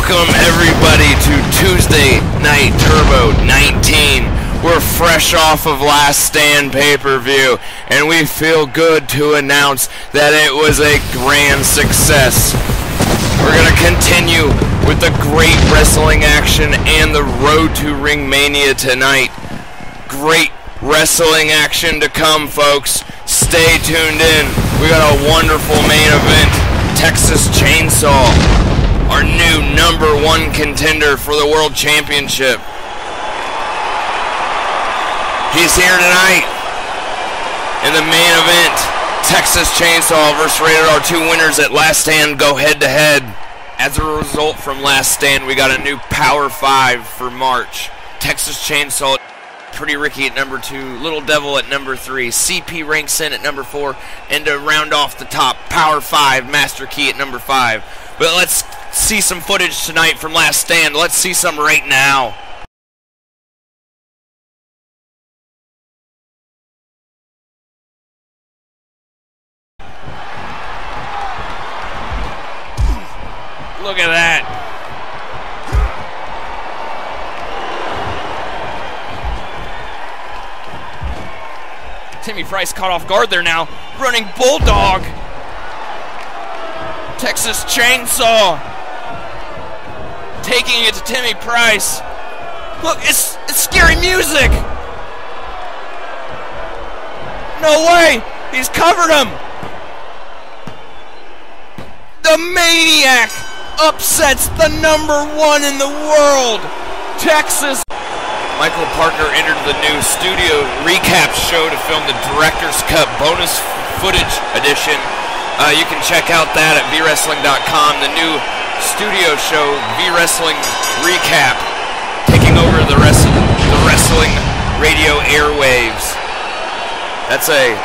Welcome everybody to Tuesday Night Turbo 19. We're fresh off of Last Stand pay-per-view, and we feel good to announce that it was a grand success. We're going to continue with the great wrestling action and the road to RingMania tonight. Great wrestling action to come, folks. Stay tuned in. We got a wonderful main event. Texas Chainsaw, our new #1 contender for the World Championship. He's here tonight in the main event. Texas Chainsaw versus Rated R, 2 winners at Last Stand go head-to-head. As a result from Last Stand, we got a new Power 5 for March. Texas Chainsaw, Pretty Ricky at number 2, Little Devil at number 3, CP ranks in at number 4, and to round off the top, Power 5, Master Key at number 5. But let's see some footage tonight from Last Stand. Let's see some right now. Look at that. Timmy Price caught off guard there now. Running Bulldog. Texas Chainsaw. Taking it to Timmy Price. Look, it's scary music. No way. He's covered him. The Maniac upsets the #1 in the world, Texas. Michael Parker entered the new studio recap show to film the Director's Cut bonus footage edition. You can check out that at VWrestling.com. The new studio show, V-Wrestling Recap, taking over the wrestling radio airwaves. It's a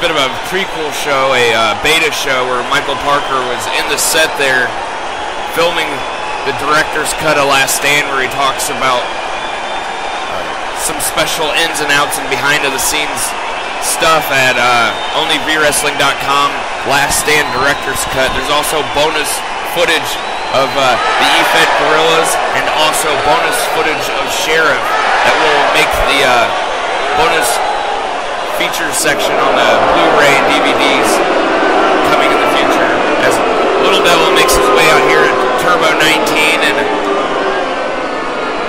bit of a prequel show, a beta show where Michael Parker was in the set there filming the Director's Cut of Last Stand, where he talks about some special ins and outs and behind the scenes stuff at only VWrestling.com Last Stand Director's Cut. There's also bonus footage of the E-Fed Gorillas and also bonus footage of Sheriff that will make the bonus features section on the Blu-ray and DVDs coming in the future, as Little Devil makes his way out here at Turbo 19, and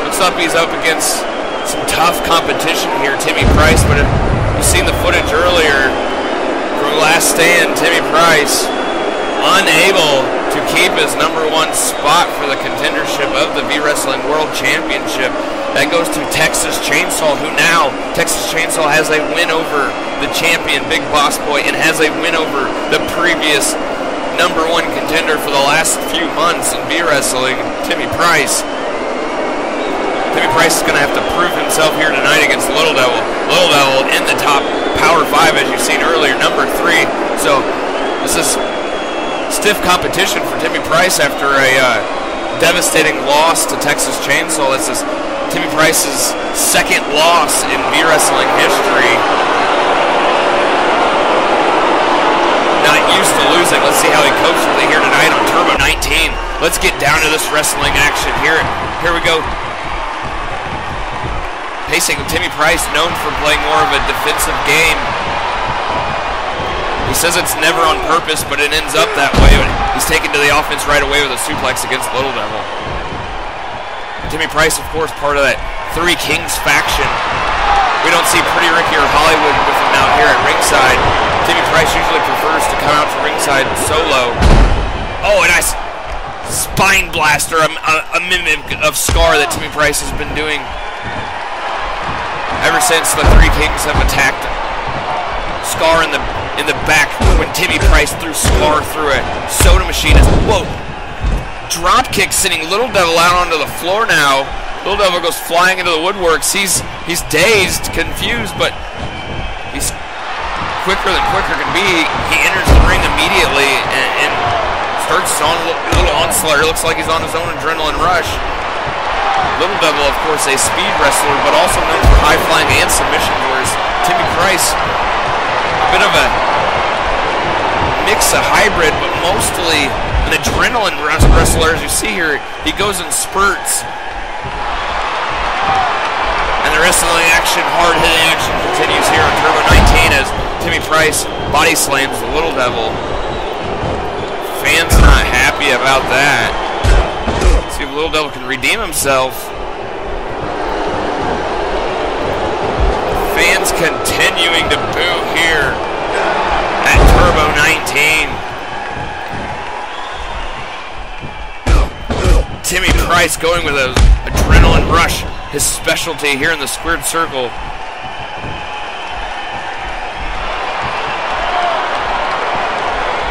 looks like he's up against some tough competition here, Timmy Price. But you've seen the footage earlier from Last Stand. Timmy Price unable to keep his #1 spot for the contendership of the V-Wrestling World Championship. That goes to Texas Chainsaw, who now, Texas Chainsaw has a win over the champion, Big Boss Boy, and has a win over the previous #1 contender for the last few months in V-Wrestling, Timmy Price. Timmy Price is going to have to prove himself here tonight against Little Devil. Little Devil in the top Power 5, as you've seen earlier, number 3. So this is stiff competition for Timmy Price after a devastating loss to Texas Chainsaw. This is Timmy Price's second loss in V-Wrestling history. Not used to losing. Let's see how he copes with it here tonight on Turbo 19. Let's get down to this wrestling action here. Here we go. Pacing Timmy Price, known for playing more of a defensive game. He says it's never on purpose, but it ends up that way. He's taken to the offense right away with a suplex against Little Devil. Timmy Price, of course, part of that Three Kings faction. We don't see Pretty Ricky or Hollywood with him out here at ringside. Timmy Price usually prefers to come out to ringside solo. Oh, and nice spine blaster, a mimic of Scar that Timmy Price has been doing ever since the Three Kings have attacked Scar in the back when Timmy Price threw Scar through a soda machine. Whoa! Drop kick sending Little Devil out onto the floor now. Little Devil goes flying into the woodworks. He's dazed, confused, but he's quicker than quicker can be. He enters the ring immediately and starts his own little onslaught. It looks like he's on his own adrenaline rush. Little Devil, of course, a speed wrestler, but also known for high flying and submission, whereas Timmy Price, a bit of a mix, a hybrid, but mostly an adrenaline wrestler. As you see here, he goes in spurts. And the wrestling action, hard-hitting action continues here on Turbo 19 as Timmy Price body slams the Little Devil. Fans not happy about that. Let's see if Little Devil can redeem himself. Fans continuing to boo here at Turbo 19. Timmy Price going with an adrenaline rush, his specialty here in the squared circle.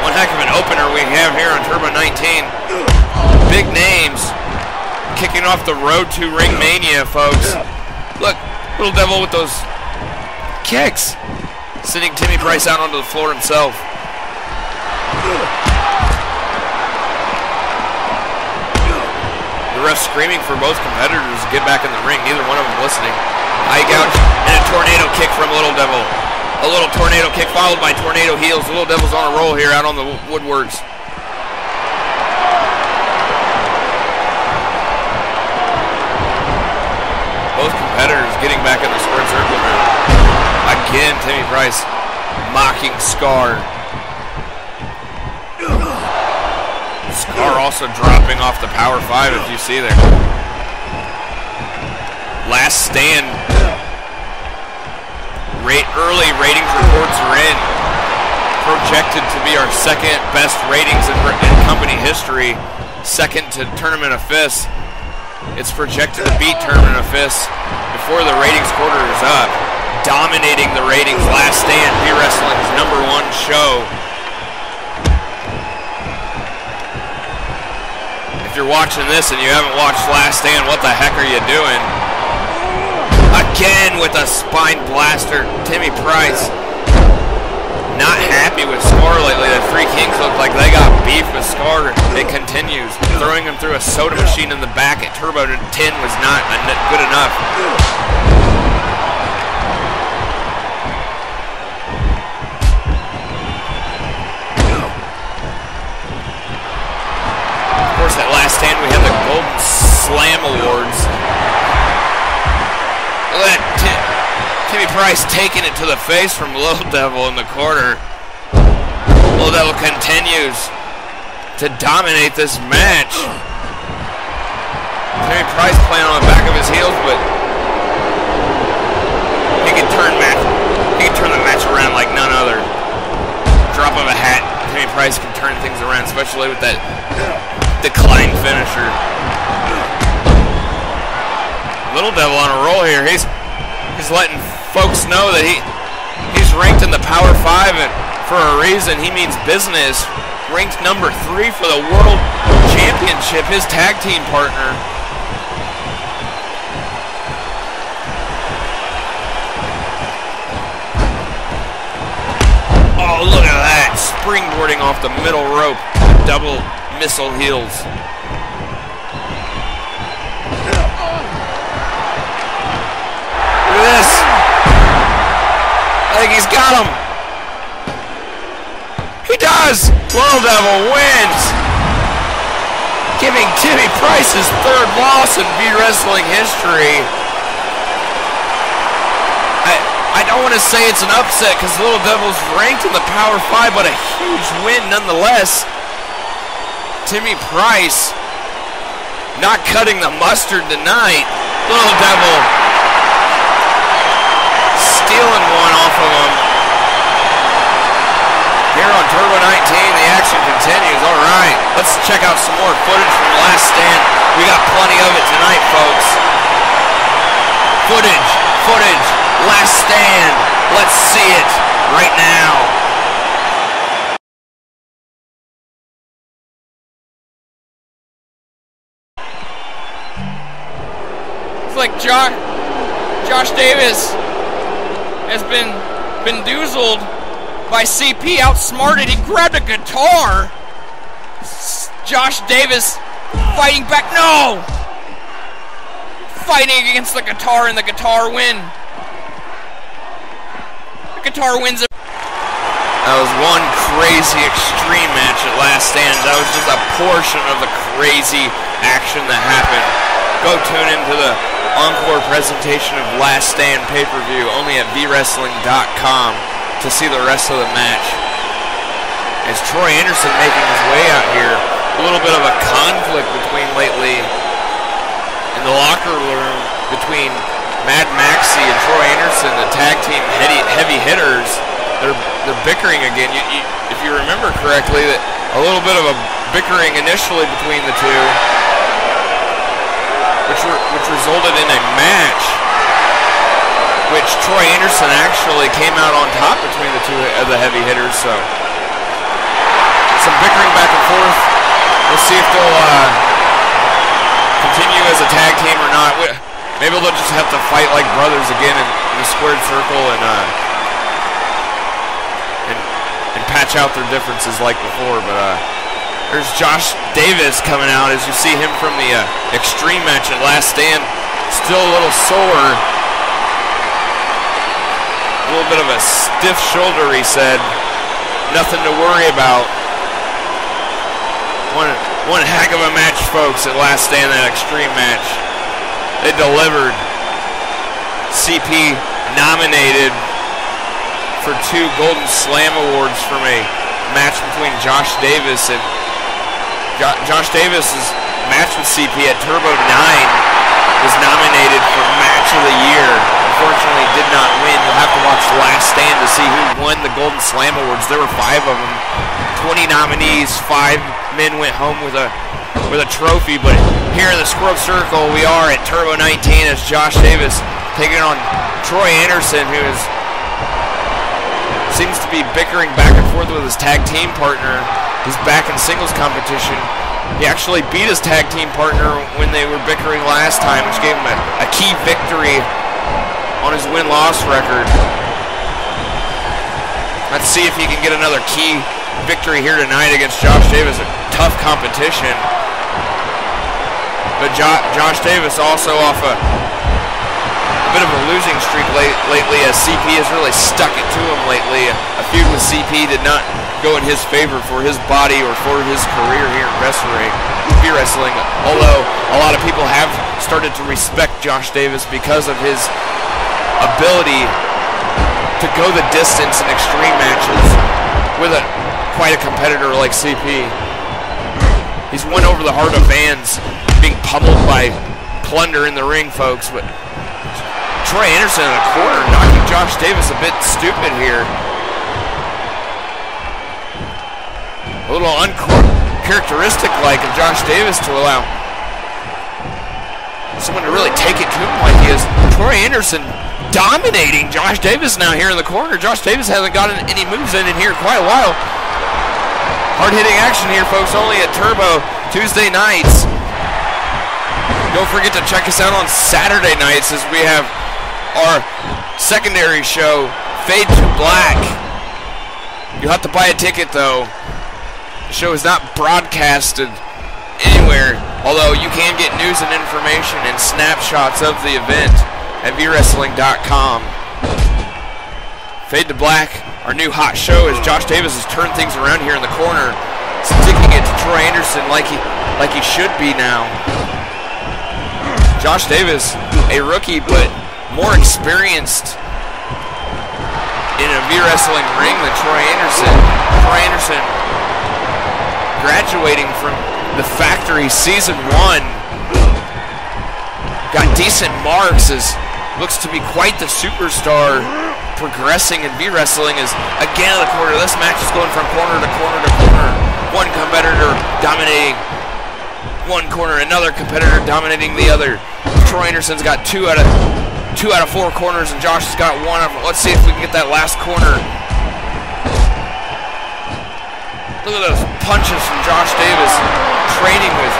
One heck of an opener we have here on Turbo 19. Big names kicking off the road to RingMania, folks. Look, Little Devil with those kicks, sending Timmy Price out onto the floor himself. The ref screaming for both competitors to get back in the ring, neither one of them listening. Eye gouge and a tornado kick from Little Devil. A little tornado kick followed by tornado heels. Little Devil's on a roll here out on the woodworks. Both competitors getting back in the squared circle now. Again, Timmy Price mocking Scar. Scar also dropping off the Power 5, as you see there. Last Stand. Early ratings reports are in. Projected to be our second best ratings in company history. Second to Tournament of Fists. It's projected to beat Tournament of Fists before the ratings quarter is up. Dominating the ratings. Last Stand, Wrestling's #1 show. If you're watching this and you haven't watched Last Stand, what the heck are you doing? Again with a spine blaster, Timmy Price. Not happy with Scar lately. The Three Kings look like they got beef with Scar. It continues. Throwing him through a soda machine in the back at Turbo 10 was not good enough. Of course, at Last Stand we have the Golden Slam Awards. Look at that, Timmy Price taking it to the face from Little Devil in the corner. Little Devil continues to dominate this match. Timmy Price playing on the back of his heels, but he can turn the match around like none other. Drop of a hat, Timmy Price can turn things around, especially with that decline finisher. Little Devil on a roll here. He's letting folks know that he's ranked in the Power 5 and for a reason. He means business. Ranked #3 for the World Championship, his tag team partner. Oh, look at that. Springboarding off the middle rope. Double missile heels. Look at this. I think he's got him. He does. Little Devil wins, giving Timmy Price his 3rd loss in Wrestling history. I don't want to say it's an upset because Little Devil's ranked in the Power 5, but a huge win nonetheless. Timmy Price not cutting the mustard tonight. Little Devil stealing one off of him. Here on Turbo 19, the action continues. All right, let's check out some more footage from Last Stand. We got plenty of it tonight, folks. Footage, Last Stand. Let's see it right now. It's like Josh Davis has been bamboozled by CP, outsmarted. He grabbed a guitar. Josh Davis fighting back. No! Fighting against the guitar, and the guitar win. The guitar wins it. That was one crazy extreme match at Last Stand. That was just a portion of the crazy action that happened. Go tune into the encore presentation of Last Stand pay-per-view only at VWrestling.com to see the rest of the match. As Troy Anderson making his way out here, a little bit of a conflict between lately in the locker room between Mad Maxie and Troy Anderson, the tag team heavy hitters. They're bickering again. If you remember correctly, that a little bit of a bickering initially between the two, which resulted in a match, which Troy Anderson actually came out on top between the two of the heavy hitters. So some bickering back and forth. We'll see if they'll continue as a tag team or not. Maybe they'll just have to fight like brothers again in the squared circle and patch out their differences like before. But there's Josh Davis coming out as you see him from the extreme match at Last Stand. Still a little sore. A little bit of a stiff shoulder, he said. Nothing to worry about. One heck of a match, folks, at Last Stand, that extreme match. They delivered. CP nominated for 2 Golden Slam Awards from a match between Josh Davis and Josh Davis's match with CP at Turbo 9 was nominated for Match of the Year. Unfortunately, did not win. You'll have to watch Last Stand to see who won the Golden Slam Awards. There were 5 of them. 20 nominees. 5 men went home with a trophy. But here in the Squirrel Circle, we are at Turbo 19 as Josh Davis taking on Troy Anderson, who seems to be bickering back and forth with his tag team partner. He's back in singles competition. He actually beat his tag team partner when they were bickering last time, which gave him a key victory on his win-loss record. Let's see if he can get another key victory here tonight against Josh Davis. A tough competition. But Josh Davis also off a bit of a losing streak lately, as CP has really stuck it to him lately. A feud with CP did not go in his favor for his body or for his career here in wrestling. Although a lot of people have started to respect Josh Davis because of his ability to go the distance in extreme matches with quite a competitor like CP. He's won over the heart of fans, being pummeled by Plunder in the ring, folks. But Troy Anderson in the corner, knocking Josh Davis a bit stupid here. A little uncharacteristic-like of Josh Davis to allow someone to really take it to him like he is. Troy Anderson dominating Josh Davis now here in the corner. Josh Davis hasn't gotten any moves in here quite a while. Hard-hitting action here, folks, only at Turbo Tuesday nights. Don't forget to check us out on Saturday nights as we have our secondary show, Fade to Black. You'll have to buy a ticket, though. The show is not broadcasted anywhere, although you can get news and information and snapshots of the event at VWrestling.com. Fade to Black, our new hot show, as Josh Davis has turned things around here in the corner, sticking it to Troy Anderson like he should be now. Josh Davis, a rookie, but more experienced in a VWrestling ring than Troy Anderson. Troy Anderson graduating from the Factory Season 1. Got decent marks, as looks to be quite the superstar, progressing in VWrestling as again in the corner. This match is going from corner to corner to corner. One competitor dominating one corner, another competitor dominating the other. Troy Anderson's got 2 out of 4 corners, and Josh has got 1 of them. Let's see if we can get that last corner. Look at those punches from Josh Davis, training with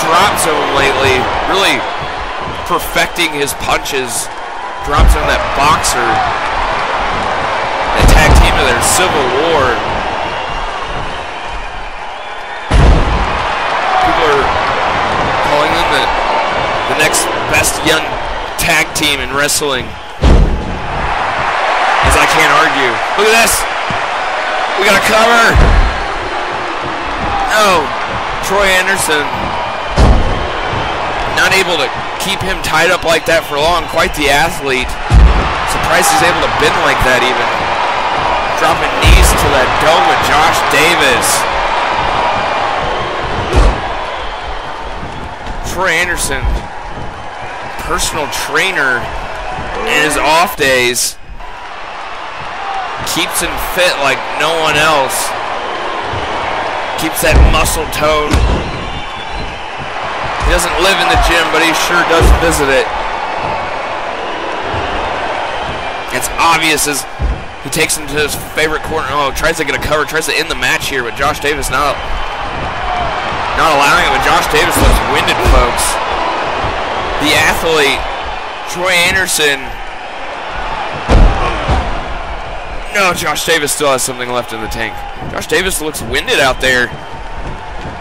drop zone lately, really perfecting his punches. Drop zone, that boxer. They tag team to their Civil War. People are calling them the next best young tag team in wrestling. As I can't argue. Look at this. We got a cover. No. Troy Anderson not able to keep him tied up like that for long. Quite the athlete. Surprised he's able to bend like that even. Dropping knees to that dome with Josh Davis. Troy Anderson, personal trainer in his off days. Keeps him fit like no one else. Keeps that muscle tone. He doesn't live in the gym, but he sure does visit it. It's obvious as he takes him to his favorite corner. Oh, tries to get a cover, tries to end the match here, but Josh Davis not allowing it. But Josh Davis looks winded, folks. The athlete, Troy Anderson. No, Josh Davis still has something left in the tank. Josh Davis looks winded out there.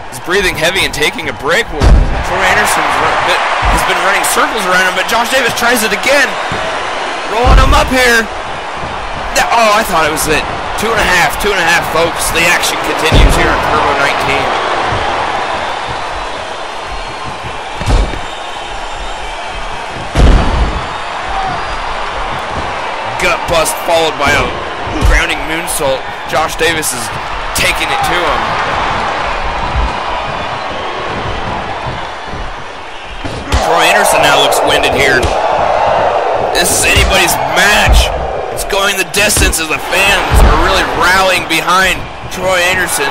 He's breathing heavy and taking a break. Well, Troy Anderson has been running circles around him, but Josh Davis tries it again. Rolling him up here. Oh, I thought it was it. 2.5, folks. The action continues here on Turbo 19. Gut bust followed by a grounding moonsault. Josh Davis is taking it to him. Troy Anderson now looks winded here. This is anybody's match. It's going the distance as the fans are really rallying behind Troy Anderson,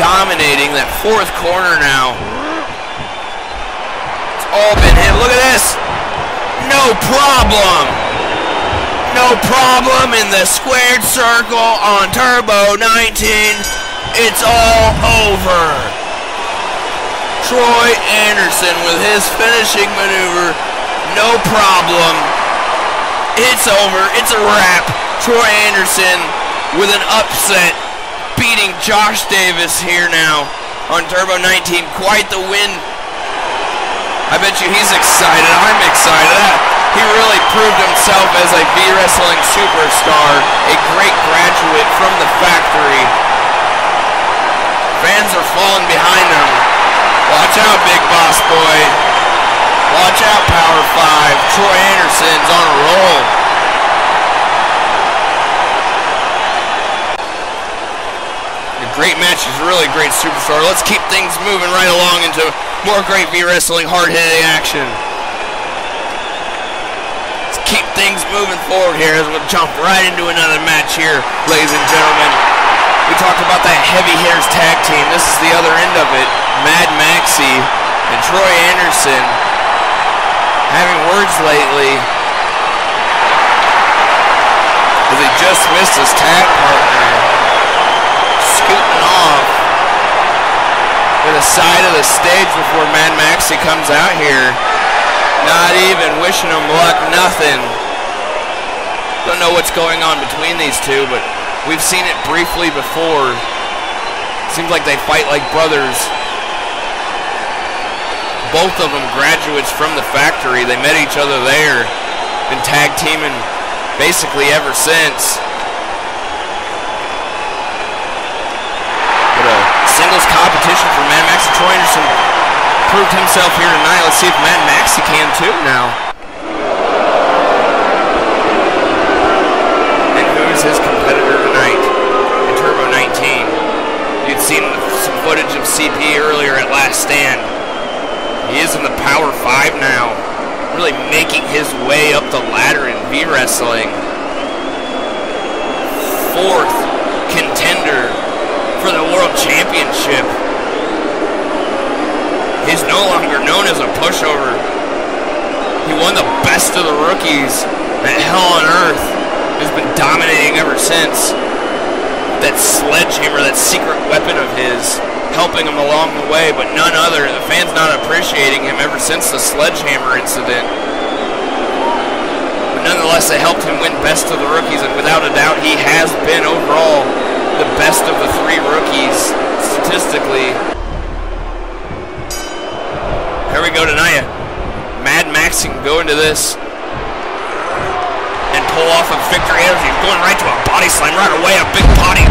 dominating that fourth corner now. It's all been him. Look at this. No problem. No problem in the squared circle on Turbo 19. It's all over. Troy Anderson with his finishing maneuver. No problem. It's over. It's a wrap. Troy Anderson with an upset, beating Josh Davis here now on Turbo 19. Quite the win. I bet you he's excited. I'm excited. He really proved himself as a V-Wrestling superstar, a great graduate from the factory. Fans are falling behind him. Watch out, Big Boss Boy. Watch out, Power 5. Troy Anderson's on a roll. A great match. He's really a great superstar. Let's keep things moving right along into more great V-Wrestling hard-hitting action. Let's keep things moving forward here as we'll jump right into another match here, ladies and gentlemen. We talked about that heavy hitters tag team. This is the other end of it. Mad Maxi and Troy Anderson having words lately as he just missed his tag partner, scooting off to the side of the stage before Mad Maxi comes out here. Not even wishing him luck, nothing. Don't know what's going on between these two, but we've seen it briefly before. Seems like they fight like brothers. Both of them graduates from the factory. They met each other there. Been tag teaming basically ever since. But a singles competition for Mad Maxi. Troy Anderson proved himself here tonight. Let's see if Mad Maxi can too now. And who's his competitor tonight in Turbo 19? You'd seen some footage of CP earlier at Last Stand. He is in the Power 5 now, really making his way up the ladder in V-Wrestling. Fourth contender for the World Championship. He's no longer known as a pushover. He won the Best of the Rookies at Hell on Earth. He's been dominating ever since. That sledgehammer, that secret weapon of his, helping him along the way, but none other. The fans not appreciating him ever since the sledgehammer incident. But nonetheless, they helped him win Best of the Rookies, and without a doubt, he has been overall the best of the three rookies, statistically. Here we go tonight. Mad Maxi can go into this and pull off a victory. He's going right to a body slam right away, a big body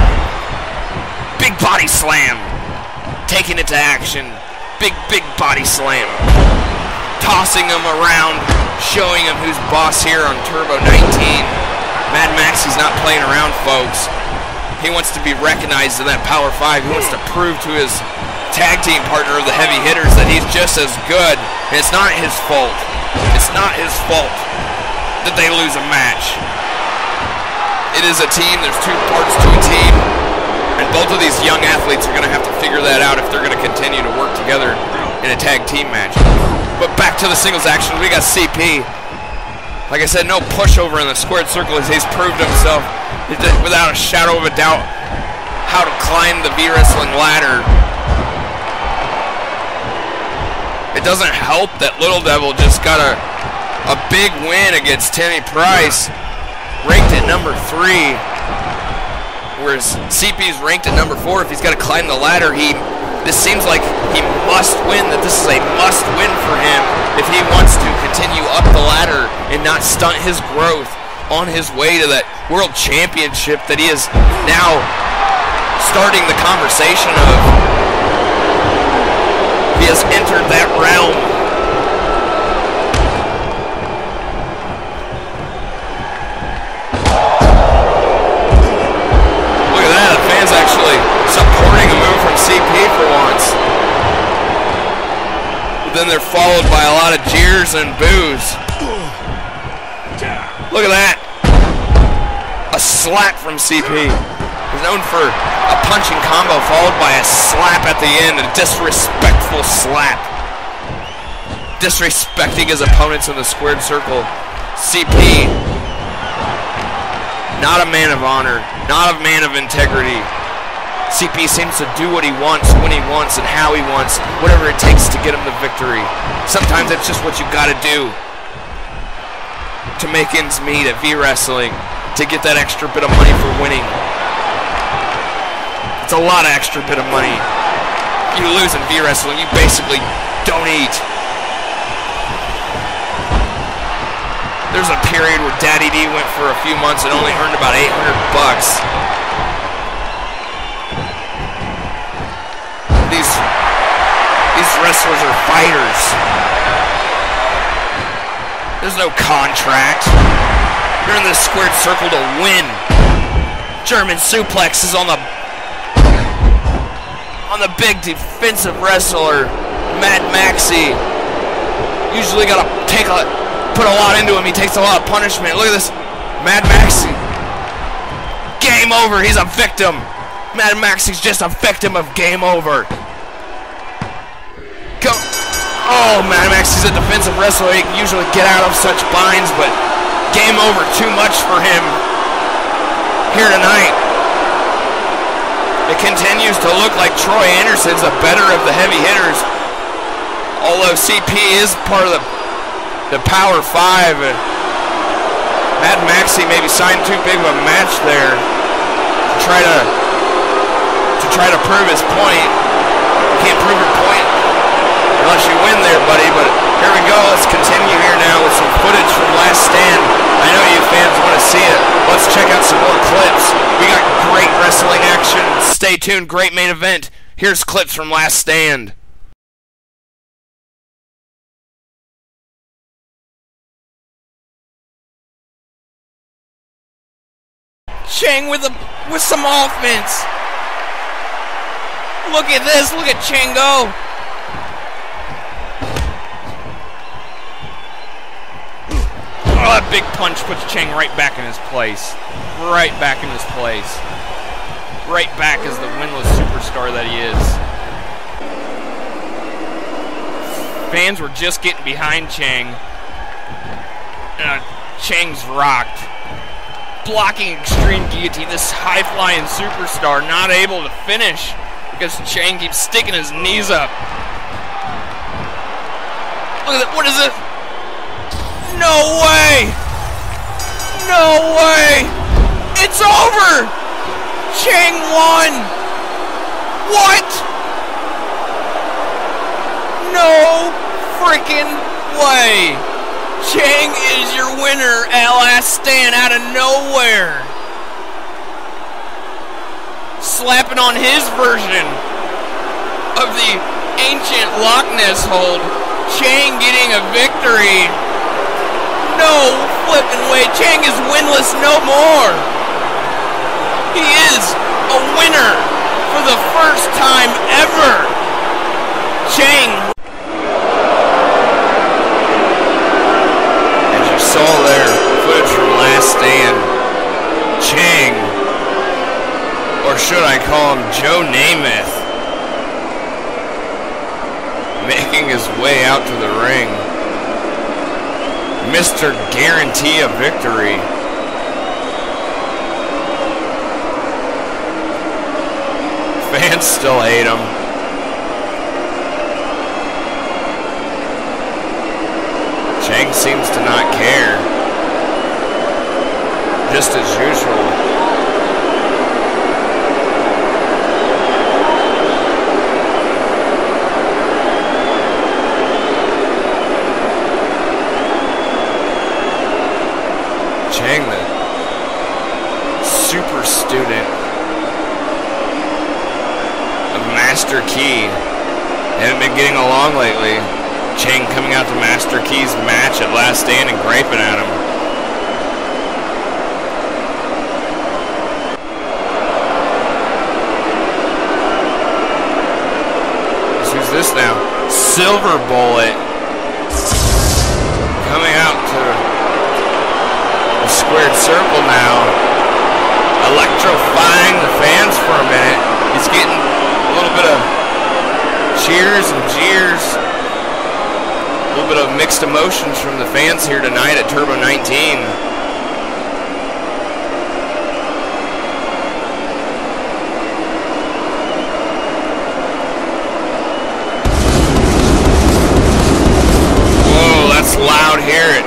Big body slam. Taking it to action. Big body slam. Tossing him around. Showing him who's boss here on Turbo 19. Mad Maxie's not playing around, folks. He wants to be recognized in that Power 5. He wants to prove to his tag team partner of the heavy hitters that he's just as good. And it's not his fault. It's not his fault that they lose a match. It is a team. There's two parts to a team. And both of these young athletes are going to have to figure that out if they're going to continue to work together in a tag team match. But back to the singles action. We got CP. Like I said, no pushover in the squared circle as he's proved himself without a shadow of a doubt how to climb the V-Wrestling ladder. It doesn't help that Little Devil just got a big win against Timmy Price, ranked at number 3, whereas CP's ranked at number 4. If he's got to climb the ladder, this seems like he must win, that this is a must win for him if he wants to continue up the ladder and not stunt his growth on his way to that world championship that he is now starting the conversation of. He has entered that realm. Look at that, the fans actually supporting a move from CP for once. But then they're followed by a lot of jeers and boos. Look at that. A slap from CP. He's known for a punching combo followed by a slap at the end, a disrespectful slap. Disrespecting his opponents in the squared circle. CP, not a man of honor, not a man of integrity. CP seems to do what he wants, when he wants, and how he wants, whatever it takes to get him the victory. Sometimes it's just what you gotta do to make ends meet at V-Wrestling, to get that extra bit of money for winning. It's a lot of extra bit of money. You lose in V-Wrestling, you basically don't eat. There's a period where Daddy D went for a few months and only earned about $800. These wrestlers are fighters. There's no contract. You're in this squared circle to win. German suplexes on the big defensive wrestler, Mad Maxie. Usually gotta put a lot into him. He takes a lot of punishment. Look at this, Mad Maxie. Game over. He's a victim. Mad Maxie's just a victim of game over. Go. Oh, Mad Maxie's a defensive wrestler. He can usually get out of such binds, but game over. Too much for him here tonight. It continues to look like Troy Anderson's the better of the heavy hitters, although CP is part of the Power 5. Mad Maxie maybe signed too big of a match there to try to prove his point. You can't prove your point unless you win there, buddy. But here we go. Let's continue here now with some footage from Last Stand. I know you fans want to see it. Let's check out some more clips. We got great wrestling action. Stay tuned. Great main event. Here's clips from Last Stand. Chang with some offense. Look at this. Look at Chang go. Oh, that big punch puts Chang right back in his place. Right back in his place. Right back as the winless superstar that he is. Fans were just getting behind Chang. Chang's rocked. Blocking extreme guillotine. This high-flying superstar not able to finish because Chang keeps sticking his knees up. Look at that. What is it? No way! No way! It's over! Chang won! What? No freaking way! Chang is your winner at Last Stand out of nowhere. slapping on his version of the ancient Loch Ness hold. Chang getting a victory. No flipping way. Chang is winless no more. He is a winner for the first time ever. Chang. As you saw there, footage from Last Stand. Chang, or should I call him Joe Namath, making his way out to the ring. Mr. Guarantee a Victory. Fans still hate him. Chang seems to not care. Just as usual. Chang, the super student of Master Key. They haven't been getting along lately. Chang coming out to Master Key's match at Last Stand and griping at him. Who's this now? Silver Bullet coming out to the squared circle now. Electrifying the fans for a minute. He's getting a little bit of cheers and jeers. A little bit of mixed emotions from the fans here tonight at Turbo 19. Loud here at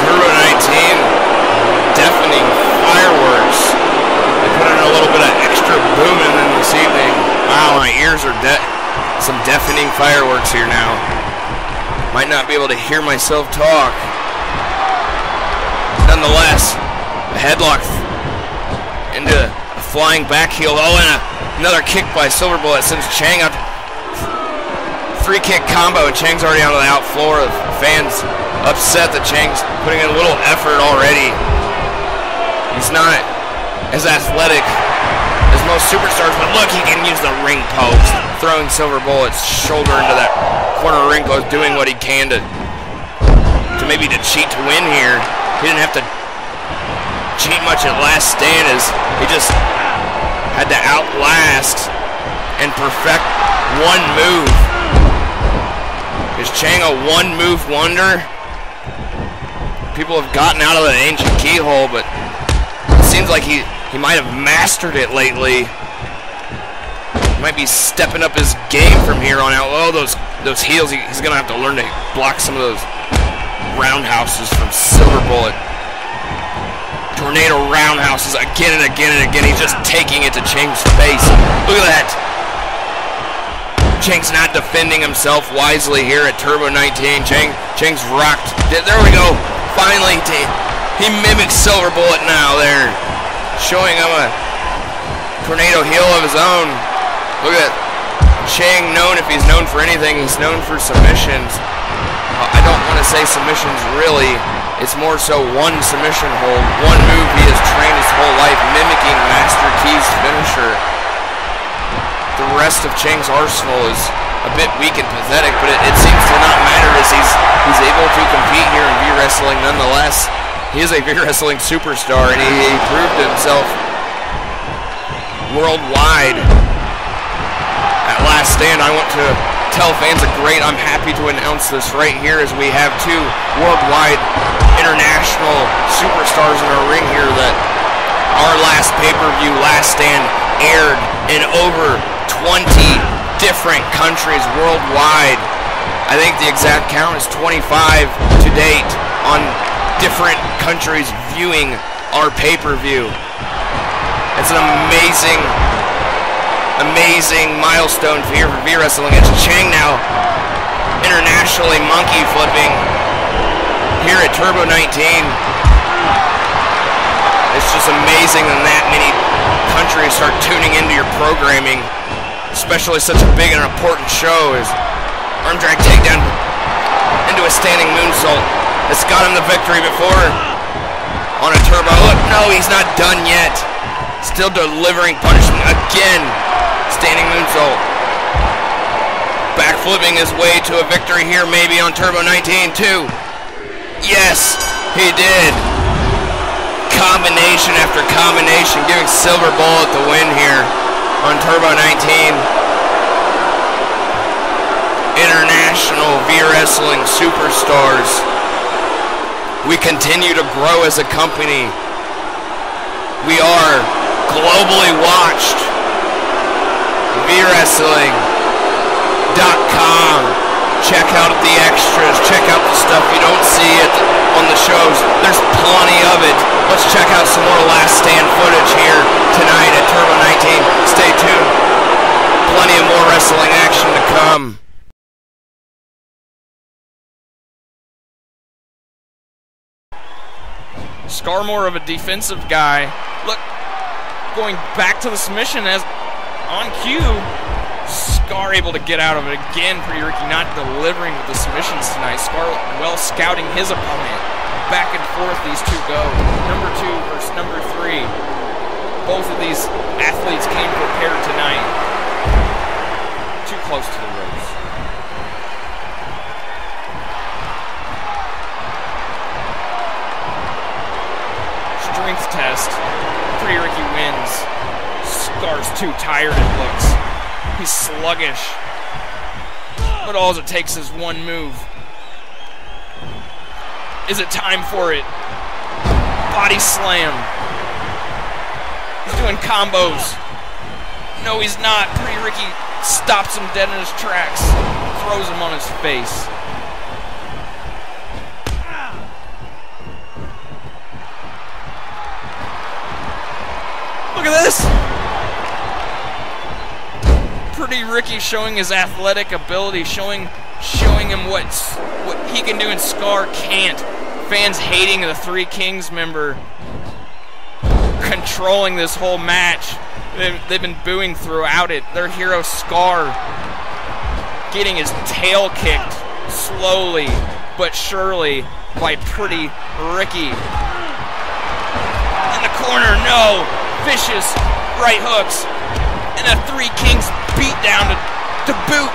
Turbo 19, deafening fireworks. They put in a little bit of extra booming in this evening. Wow, my ears are some deafening fireworks here now. Might not be able to hear myself talk. Nonetheless, a headlock into a flying back heel. Oh, and another kick by Silver Bullet sends Chang out. Three kick combo, and Chang's already on the out floor. The fans upset that Chang's putting in a little effort already. He's not as athletic as most superstars, but look, he can use the ring post, throwing Silver Bullet's shoulder into that corner ring post, doing what he can to maybe to cheat to win here. He didn't have to cheat much at Last Stand, as he just had to outlast and perfect one move. Is Chang a one-move wonder? People have gotten out of the ancient keyhole, but it seems like he might have mastered it lately. He might be stepping up his game from here on out. Oh, those heels, he's going to have to learn to block some of those roundhouses from Silver Bullet. Tornado roundhouses again and again and again. He's just taking it to Chang's face. Look at that. Chang's not defending himself wisely here at Turbo 19. Chang's rocked. There we go. Finally, he mimics Silver Bullet now there, showing him a tornado heel of his own. Look at Chang, known, if he's known for anything, he's known for submissions. I don't want to say submissions really. It's more so one submission hold, one move he has trained his whole life, mimicking Master Key's finisher. The rest of Chang's arsenal is a bit weak and pathetic, but it seems to not matter, as he's able to compete here in V-Wrestling nonetheless. He is a V-Wrestling superstar, and he proved himself worldwide at Last Stand. I want to tell fans I'm happy to announce this right here, as we have two worldwide international superstars in our ring here, that our last pay-per-view, Last Stand, aired in over 20 different countries worldwide. I think the exact count is 25 to date on different countries viewing our pay-per-view. It's an amazing milestone here for V-Wrestling. It's Chang now internationally monkey flipping here at Turbo 19. It's just amazing that many country start tuning into your programming, especially such a big and important show. Is arm drag takedown into a standing moonsault. It's got him the victory before on a turbo. Look, no, he's not done yet. Still delivering punishment again. Standing moonsault. Backflipping his way to a victory here, maybe on Turbo 19 too. Yes, he did. Combination after combination, giving Silver Bullet the win here on Turbo 19. International V-Wrestling superstars. We continue to grow as a company. We are globally watched. V-Wrestling.com. Check out the extras. Check out the stuff you don't see on the shows. There's plenty of it. Let's check out some more Last Stand footage here tonight at Turbo 19. Stay tuned. Plenty of more wrestling action to come. Scar more of a defensive guy. Look, going back to the submission as on cue. Scar able to get out of it again. Pretty Ricky not delivering with the submissions tonight. Scar well scouting his opponent. Back and forth these two go. Number 2 versus number 3. Both of these athletes came prepared tonight. Too close to the ropes. Strength test. Pretty Ricky wins. Scar's too tired, it looks. He's sluggish. But all it takes is one move. Is it time for it? Body slam. He's doing combos. No, he's not. Pretty Ricky stops him dead in his tracks. Throws him on his face. Look at this. Pretty Ricky showing his athletic ability, showing him what he can do and Scar can't. Fans hating the Three Kings member, controlling this whole match. They've been booing throughout it. Their hero Scar getting his tail kicked slowly but surely by Pretty Ricky. In the corner, no! Vicious right hooks. And a Three Kings beat down to boot.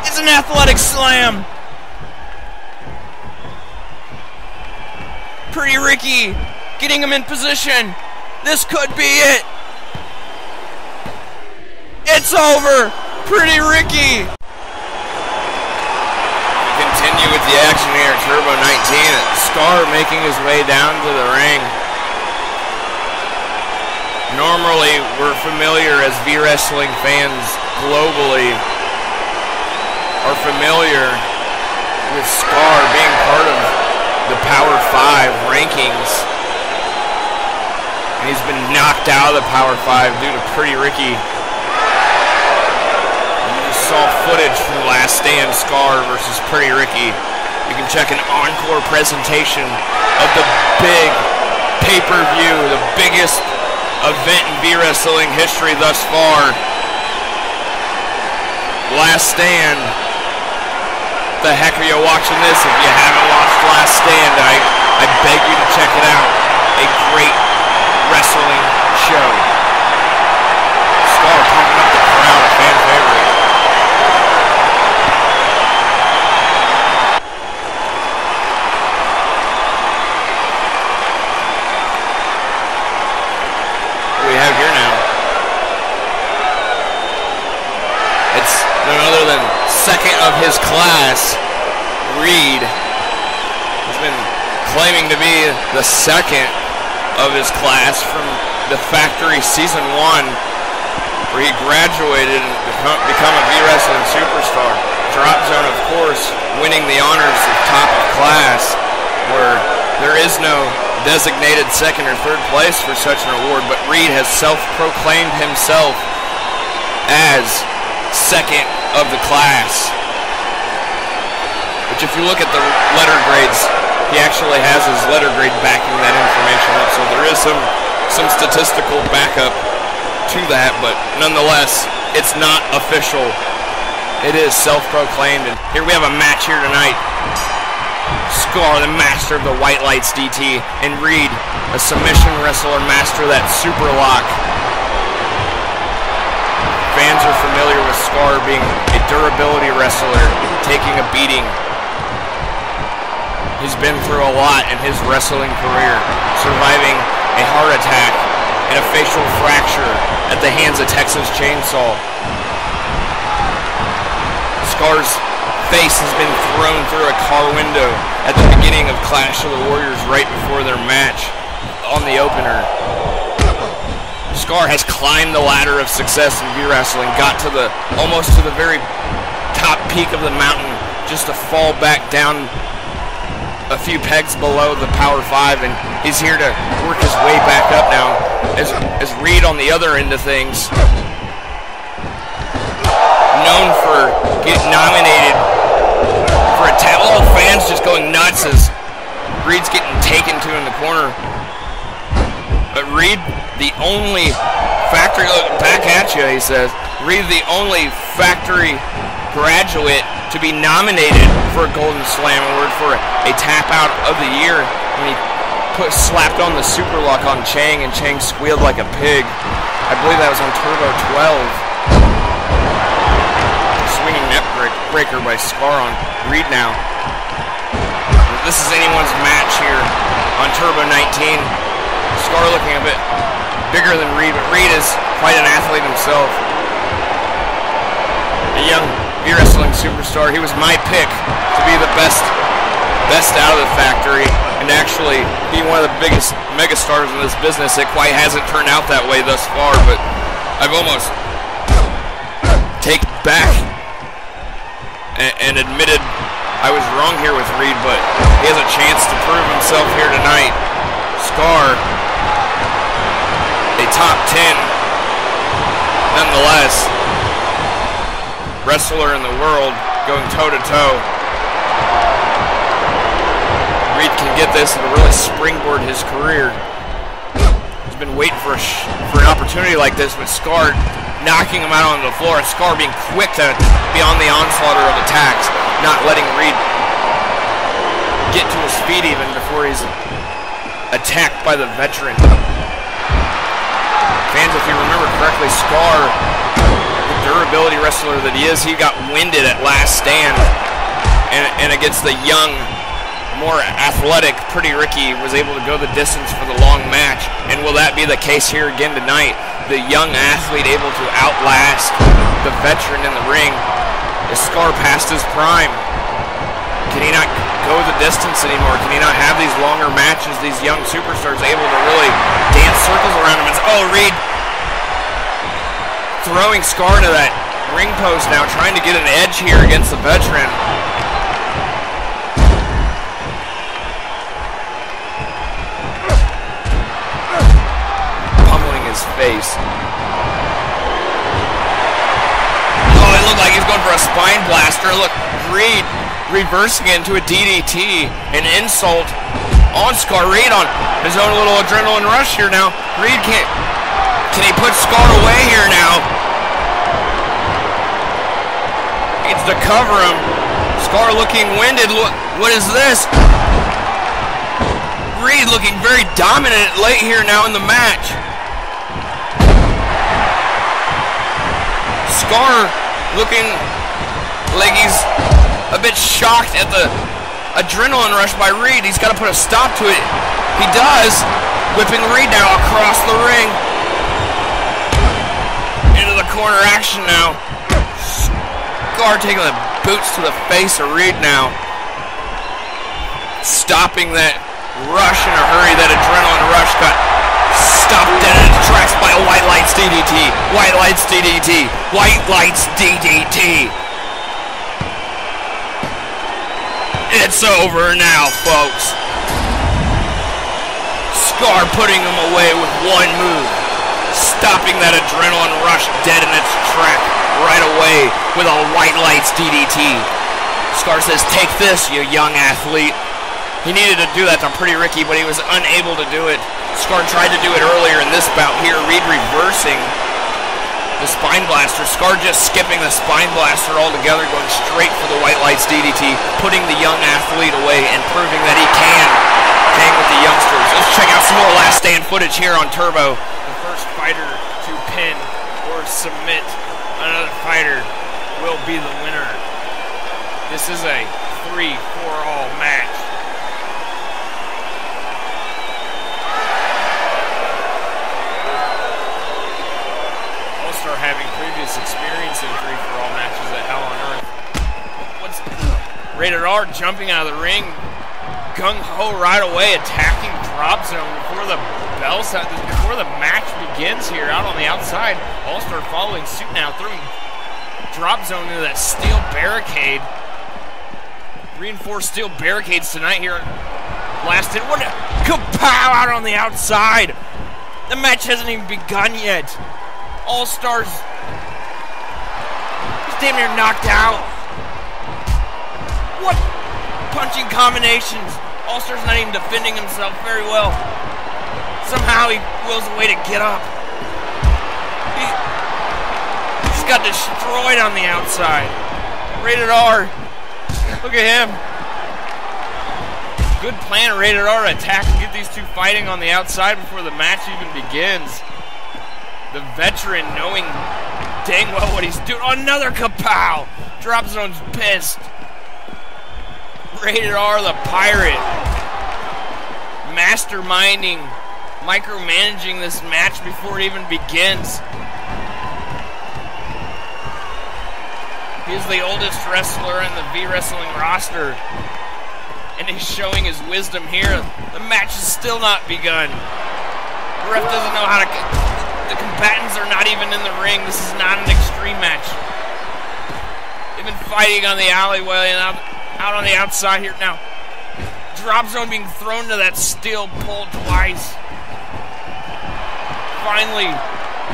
It's an athletic slam. Pretty Ricky getting him in position. This could be it. It's over. Pretty Ricky. Continue with the action here at Turbo 19. Scar making his way down to the ring. Normally, we're familiar as V-Wrestling fans globally are familiar with Scar being part of the Power 5 rankings. And he's been knocked out of the Power 5 due to Pretty Ricky. Saw footage from Last Stand Scar versus Pretty Ricky. You can check an encore presentation of the big pay-per-view, the biggest event in V-Wrestling history thus far. Last Stand. The heck are you watching this? If you haven't watched Last Stand, I beg you to check it out. A great wrestling show. Scar pumping up the crowd, a fan favorite. Have here now. It's none other than second of his class, Reed. He's been claiming to be the second of his class from the Factory Season 1, where he graduated and become a V-Wrestling superstar. Drop Zone, of course, winning the honors of top of class, where there is no designated second or third place for such an award, but Reed has self-proclaimed himself as second of the class. The which if you look at the letter grades, he actually has his letter grade backing that information up, so there is some statistical backup to that, but nonetheless, it's not official. It is self-proclaimed, and here we have a match here tonight. Scar, the master of the White Lights DT, and Reed, a submission wrestler, master of that super lock. Fans are familiar with Scar being a durability wrestler, taking a beating. He's been through a lot in his wrestling career, surviving a heart attack and a facial fracture at the hands of Texas Chainsaw. Scar's face has been thrown through a car window at the beginning of Clash of the Warriors right before their match on the opener. Scar has climbed the ladder of success in V-Wrestling, got to almost to the very top peak of the mountain, just to fall back down a few pegs below the Power 5, and he's here to work his way back up now. As Reed on the other end of things, known for getting nominated for a all fans just going nuts as Reed's getting taken to in the corner. But Reed, the only factory, look back at you, he says, Reed, the only factory graduate to be nominated for a Golden Slam Award for a tap out of the year when he slapped on the super lock on Chang, and Chang squealed like a pig. I believe that was on Turbo 12. Swinging neck breaker by Scar on Reed now. This is anyone's match here on Turbo 19. Scar looking a bit bigger than Reed, but Reed is quite an athlete himself. A young V-Wrestling superstar. He was my pick to be the best out of the factory, and actually be one of the biggest megastars in this business. It quite hasn't turned out that way thus far, but I've almost taken back and admitted I was wrong here with Reed, but he has a chance to prove himself here tonight. Scar, a top 10 nonetheless wrestler in the world, going toe-to-toe. Reed can get this and really springboard his career. He's been waiting for an opportunity like this, with Scar knocking him out on the floor, and Scar being quick to be on the onslaught of attacks, not letting Reed get to his feet even before he's attacked by the veteran. Fans, if you remember correctly, Scar, the durability wrestler that he is, he got winded at Last Stand, and against the young, more athletic Pretty Ricky was able to go the distance for the long match. And will that be the case here again tonight? The young athlete able to outlast the veteran in the ring. Is Scar past his prime? Can he not go the distance anymore? Can he not have these longer matches, these young superstars able to really dance circles around him? Oh, Reed throwing Scar to that ring post now, trying to get an edge here against the veteran. Pummeling his face. Oh, it looked like he's going for a spine blaster. Look, Reed reversing it into a DDT, an insult on Scar. Reed on his own little adrenaline rush here now. Reed can he put Scar away here now? It's to cover him. Scar looking winded. Look, what is this? Reed looking very dominant late here now in the match. Scar looking like he's a bit shocked at the adrenaline rush by Reed. He's got to put a stop to it. He does. Whipping Reed now across the ring. Into the corner action now. Scar taking the boots to the face of Reed now. Stopping that rush in a hurry. That adrenaline rush got stopped dead in its tracks by a White Lights DDT. White Lights DDT. White Lights DDT. It's over now, folks. Scar putting him away with one move, stopping that adrenaline rush dead in its track right away with a White Lights DDT. Scar says, "Take this, you young athlete." He needed to do that to Pretty Ricky, but he was unable to do it. Scar tried to do it earlier in this bout here. Reed reversing the Spine Blaster. Scar just skipping the Spine Blaster altogether, going straight for the White Lights DDT, putting the young athlete away and proving that he can hang with the youngsters. Let's check out some more Last Stand footage here on Turbo. The first fighter to pin or submit another fighter will be the winner. This is a 3-for-all match. All-Star having previous experience in 3-for-all matches at Hell on Earth. What's Rated R jumping out of the ring, gung-ho right away, attacking Drop Zone before the before the match begins here out on the outside. All-Star following suit now, throwing Drop Zone into that steel barricade. Reinforced steel barricades tonight here. Last hit, what a kapow out on the outside. The match hasn't even begun yet. All-Stars, he's damn near knocked out. What punching combinations. All-Star's not even defending himself very well. Somehow he wills a way to get up. He's got destroyed on the outside. Rated R. Look at him. Good plan, Rated R, to attack and get these two fighting on the outside before the match even begins. The veteran knowing dang well what he's doing. Another kapow. Drop Zone's pissed. Rated R, the pirate. Masterminding, micromanaging this match before it even begins. He's the oldest wrestler in the V-Wrestling roster, and he's showing his wisdom here. The match has still not begun. The ref doesn't know how to... The combatants are not even in the ring. This is not an extreme match. They've been fighting on the alleyway and out on the outside here. Now, Drop Zone being thrown to that steel pole twice. Finally,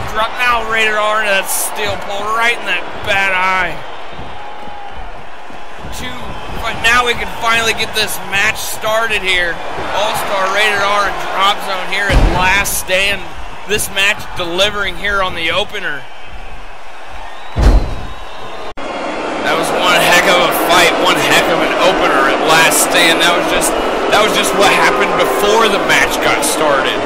drop now, Rated R into that steel pole right in that bad eye. But now we can finally get this match started here. All-Star, Rated R, and Drop Zone here at Last Stand. This match delivering here on the opener. That was one heck of a fight, one heck of an opener at Last Stand. That was just what happened before the match got started.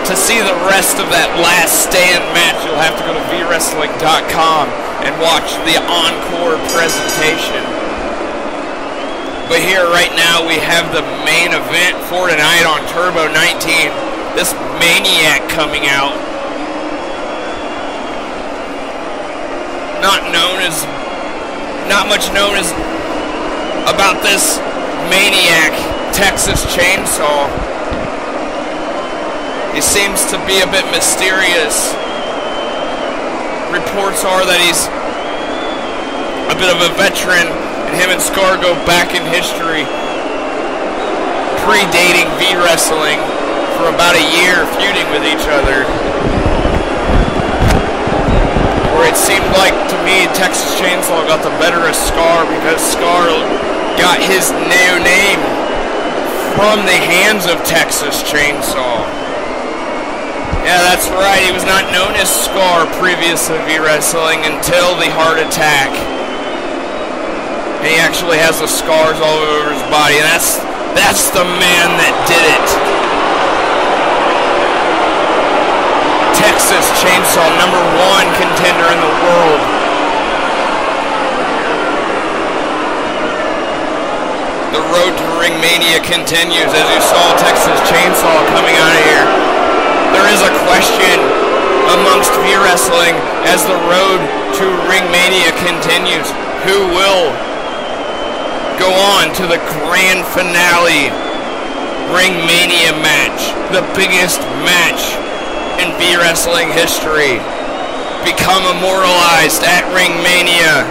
To see the rest of that Last Stand match, you'll have to go to VWrestling.com and watch the encore presentation. But here right now we have the main event for tonight on Turbo 19. This Maniac coming out. Not much known as about this Maniac, Texas Chainsaw. He seems to be a bit mysterious. Reports are that he's a bit of a veteran, and him and Scar go back in history, predating V-Wrestling for about a year, feuding with each other. Where it seemed like, to me, Texas Chainsaw got the better of Scar because Scar got his new name from the hands of Texas Chainsaw. Yeah, that's right. He was not known as Scar previous to V-Wrestling until the heart attack. And he actually has the scars all over his body, and that's the man that did it. Texas Chainsaw, #1 contender in the world. The road to RingMania continues. As you saw Texas Chainsaw coming out of here, there is a question amongst V-Wrestling as the road to RingMania continues. Who will go on to the grand finale RingMania match, the biggest match in V-Wrestling history, become immortalized at RingMania?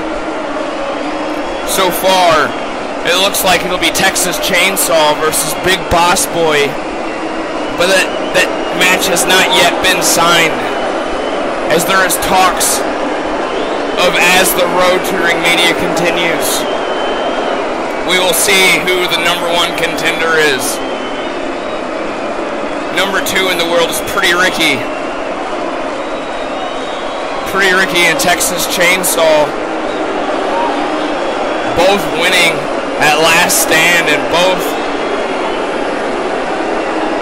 So far, it looks like it'll be Texas Chainsaw versus Big Boss Boy, but that match has not yet been signed, as there is talks of as the road to RingMania continues. we will see who the #1 contender is. Number 2 in the world is Pretty Ricky. Pretty Ricky and Texas Chainsaw, both winning at Last Stand and both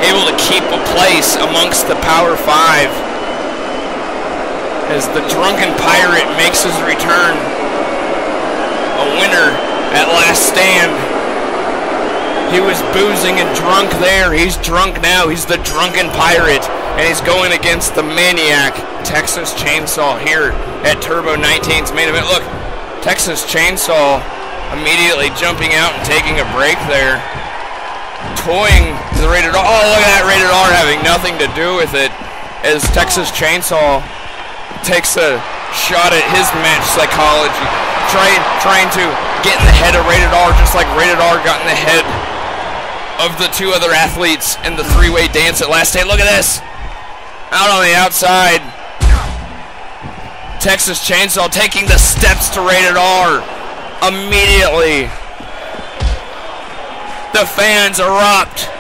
able to keep a place amongst the Power 5 as the Drunken Pirate makes his return, a winner at Last Stand. He was boozing and drunk there. He's drunk now. He's the Drunken Pirate, and he's going against the Maniac, Texas Chainsaw, here at Turbo 19's main event. Look, Texas Chainsaw immediately jumping out and taking a break there, toying the Rated R. Oh, look at that, Rated R having nothing to do with it, as Texas Chainsaw takes a shot at his match psychology, trying to get in the head of Rated R, just like Rated R got in the head of the 2 other athletes in the 3-way dance at Last Stand. Look at this. Out on the outside, Texas Chainsaw taking the steps to Rated R. Immediately, the fans erupt.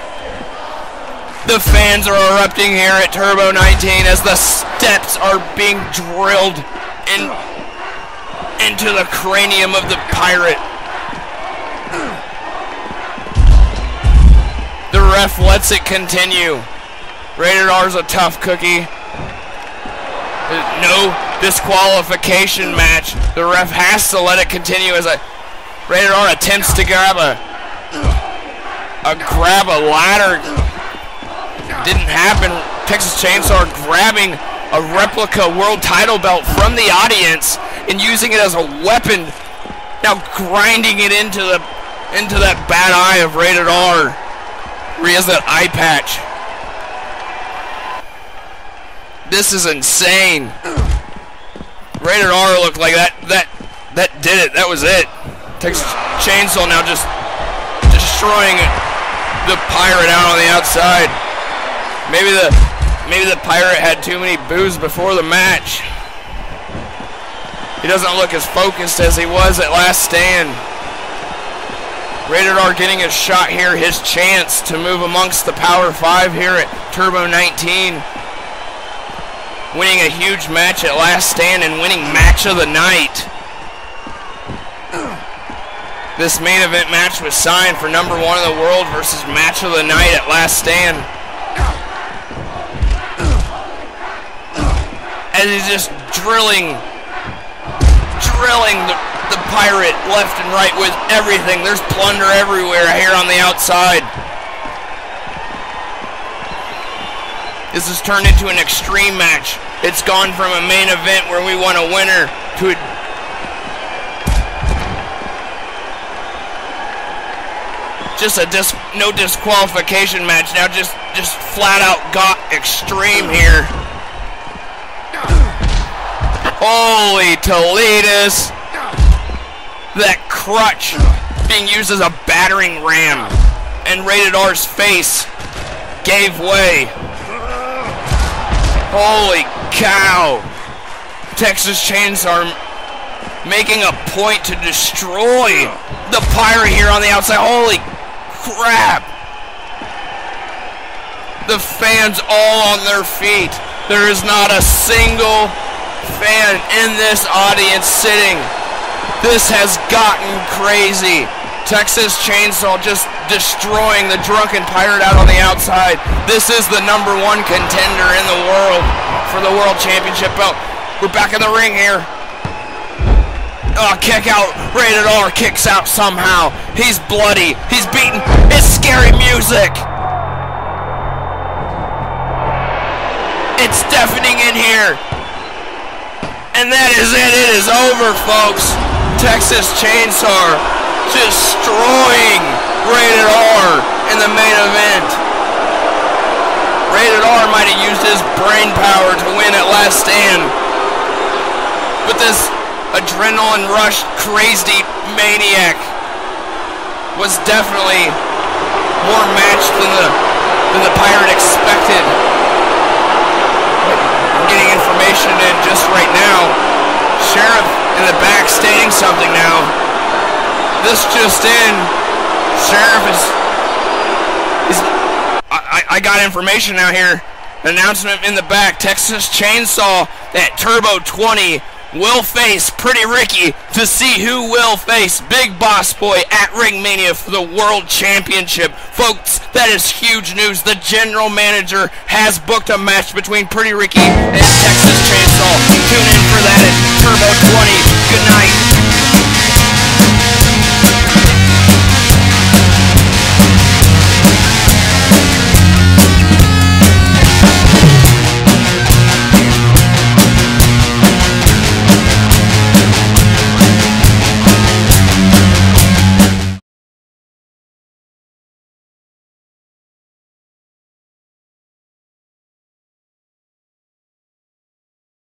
The fans are erupting here at Turbo 19 as the steps are being drilled into the cranium of the pirate. The ref lets it continue. Rated R's a tough cookie. No disqualification match. The ref has to let it continue as Rated R attempts to grab a ladder. Didn't happen. Texas Chainsaw grabbing a replica world title belt from the audience and using it as a weapon. Now grinding it into that bad eye of Rated R, where he has that eye patch. This is insane. Rated R looked like that did it. That was it. Texas Chainsaw now just destroying the pirate out on the outside. Maybe the pirate had too many boos before the match. He doesn't look as focused as he was at Last Stand. Rated R getting a shot here, his chance to move amongst the Power 5 here at Turbo 19. Winning a huge match at Last Stand and winning Match of the Night. This main event match was signed for #1 in the world versus Match of the Night at Last Stand. As he's just drilling the pirate left and right with everything. There's plunder everywhere here on the outside. This has turned into an extreme match. It's gone from a main event where we want a winner to no disqualification match. Now just flat out got extreme here. Holy Toledo! That crutch being used as a battering ram, and Rated R's face gave way. Holy cow! Texas Chainsaw making a point to destroy the pirate here on the outside. Holy crap! The fans all on their feet. There is not a single fan in this audience sitting. This has gotten crazy. Texas Chainsaw just destroying the Drunken Pirate out on the outside. This is the #1 contender in the world for the World Championship belt. We're back in the ring here. Oh, kick out. Rated R kicks out somehow. He's bloody. He's beaten. It's scary music. It's deafening in here. And that is it. It is over, folks. Texas Chainsaw destroying Rated R in the main event. Rated R might have used his brain power to win at Last Stand, but this adrenaline rush crazy maniac was definitely more matched than the pirate expected. I'm getting information in just right now. Sheriff in the back stating something now. this just in. Sheriff is I got information out here. Announcement in the back. Texas Chainsaw at Turbo 20 will face Pretty Ricky to see who will face Big Boss Boy at RingMania for the World Championship. Folks, that is huge news. The general manager has booked a match between Pretty Ricky and Texas Chainsaw. Tune in for that at Turbo 20. Good night.